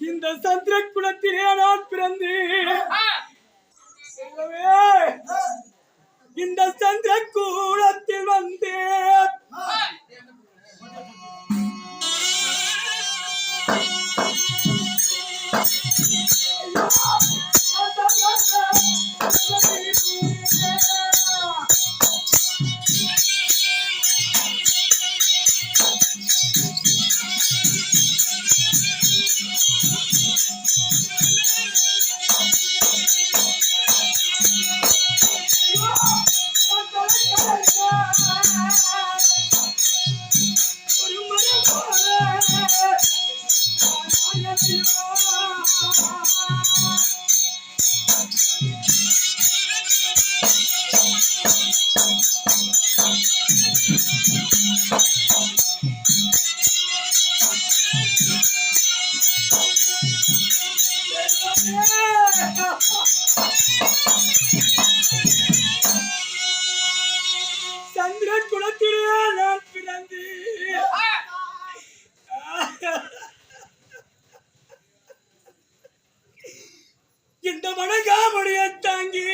இந்த சந்திர குலத்திலே நான் பிறந்தேன். இந்த சந்திர கூடத்தில் வந்தேன். சந்திர குலத்திலே நான் பிறந்தேன். இந்த வணங்காமுடைய தாங்கி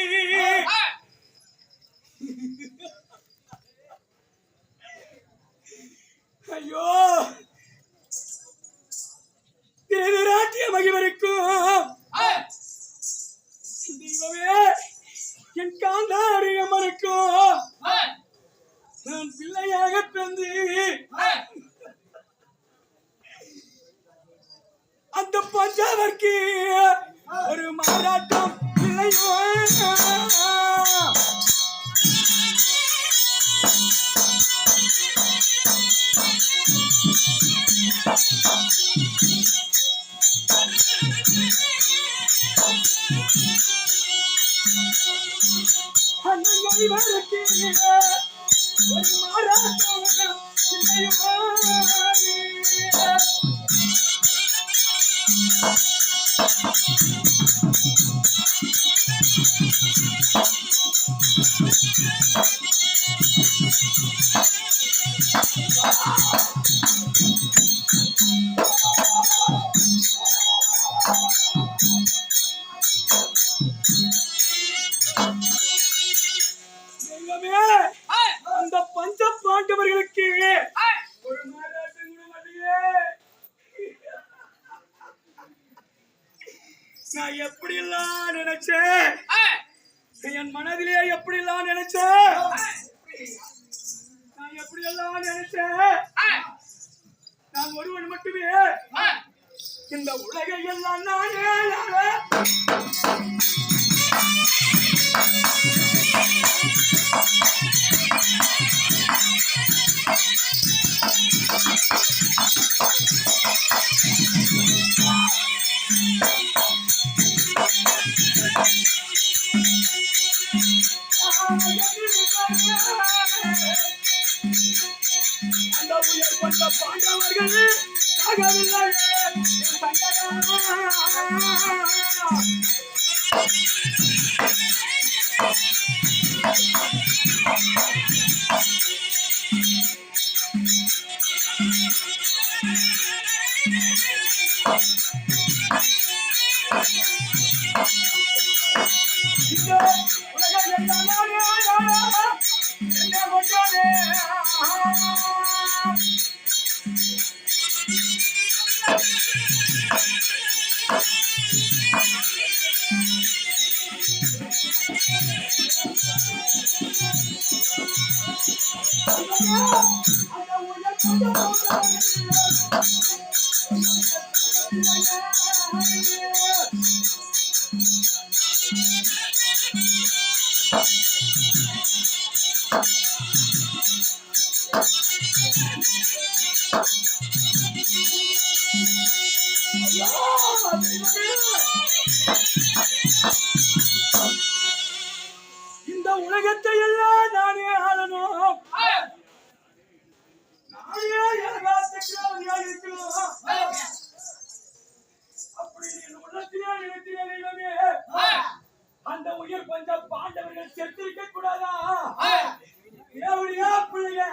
ஐயோ திருநாட்டிய மகிழ்வருக்கும் தெய்வமே என் காந்தாரி அம்மனுக்கும் நான் பிள்ளையாக பிறந்து அந்த பஞ்சாவர்க்கு ஒரு மாறாட்டம் பிள்ளையோ ஒரு மாறாட்டம் பிள்ளையோ அந்த பஞ்ச பாண்டவர்களுக்கு ஒரு மாறாட்டம் நான் எப்படி எல்லாம் நினைச்சேன், என் மனதிலே எப்படி எல்லாம் நினைச்சேன், நான் எப்படி எல்லாம் நினைச்சேன். நான் ஒருவன் மட்டுமே இந்த உலகை எல்லாம் நானே அந்த உயர்பட்ட பாண்டவர்கள் இந்த உலகத்தை எல்லாம் நானே ஆளணும். நானே இருக்கணும். அப்படி உள்ளத்திலே நினைத்திலே அந்த உயிர் பஞ்ச பாண்டவர்கள் செத்திருக்க கூடாதா? பிள்ளைங்க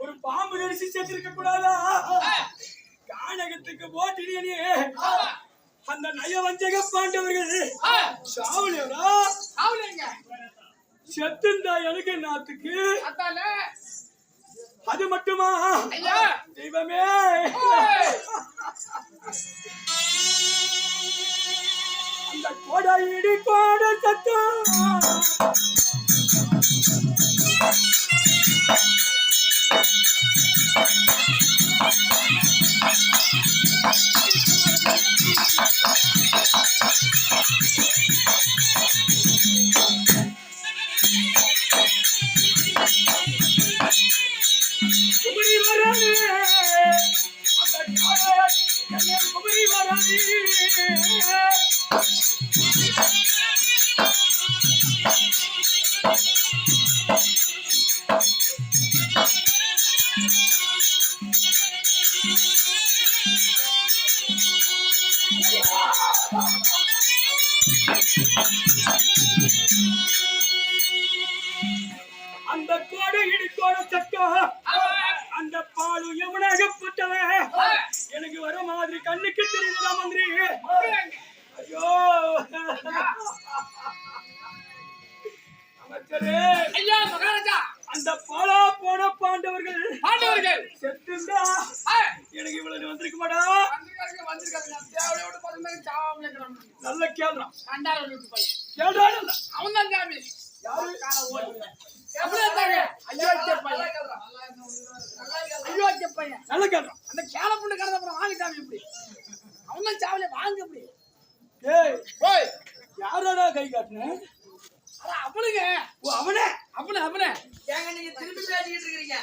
ஒரு பாம்பு நெரிசி செத்திருக்க கூடாதா? கானகத்துக்கு போட்டினே அந்த நயவஞ்சக பாண்டவர்கள் சாவலியவரா செத்துந்தா எனக்கு நாத்துக்கு அது மட்டுமா? தெய்வமே, அந்த கோடாயிடி கோட சத்தம் குமரி வரானே, அந்த குமரி வரானே. அந்த கோடை இடிக்கோட சட்டம் அந்த பாலு எவனாகப்பட்டவன் எனக்கு வர மாதிரி கண்ணுக்கு தெரியுதா மந்திரி? ஐயோ அமைச்சரே, ஐயா மகாராஜா, அந்த பாலா போன பாண்டவர்கள் செத்துந்தா எனக்கு இவ்வளவு வந்திருக்க மாடா. நல்ல கேள்றான் கேள்றான் அவன் தான் சாமி. நல்ல கேள்றான். அந்த கேள புண்ணு கடந்த அப்புறம் வாங்கிட்டாங்க. இப்படி அவன் தான் சாவல வாங்க. இப்படி யாரோட கை காட்டுன? அவனுங்க. அவனே அவனே அவனே. ஏங்க நீங்க திரும்பி பேசிக்கிட்டு இருக்கீங்க?